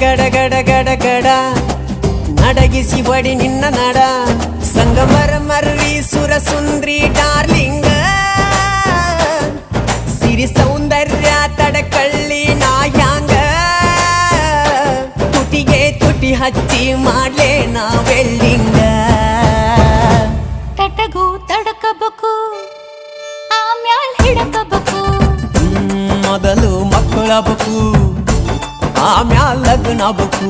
ಗಡ ಗಡ ಗಡ ಗಡ ನಡಗಿಸಿ ಬಡಿ ನಿನ್ನ ನಡ ಸಂಗಮರ ಮರ್ರಿ ಸುರ ಸುಂದ್ರಿ ಡಾರ್ಲಿಂಗ ಸಿರಿ ಸೌಂದರ್ಯ ತಡಕಳ್ಳಿ ನಾಯಾಂಗ ತುಟಿಗೆ ತುಟಿ ಹಚ್ಚಿ ಮಾಡ್ಲೇ ನಾ ವೆಲ್ಡಿಂಗ ತಟಗೂ ತಡಕಬೇಕು ಆಮ್ಯಾಲ್ ಹಿಡಕಬೇಕು ಮೊದಲು ಮಕ್ಕಳಬೇಕು ಆಮ್ಯಾಲ್ ಲಗ್ನ ಬೇಕು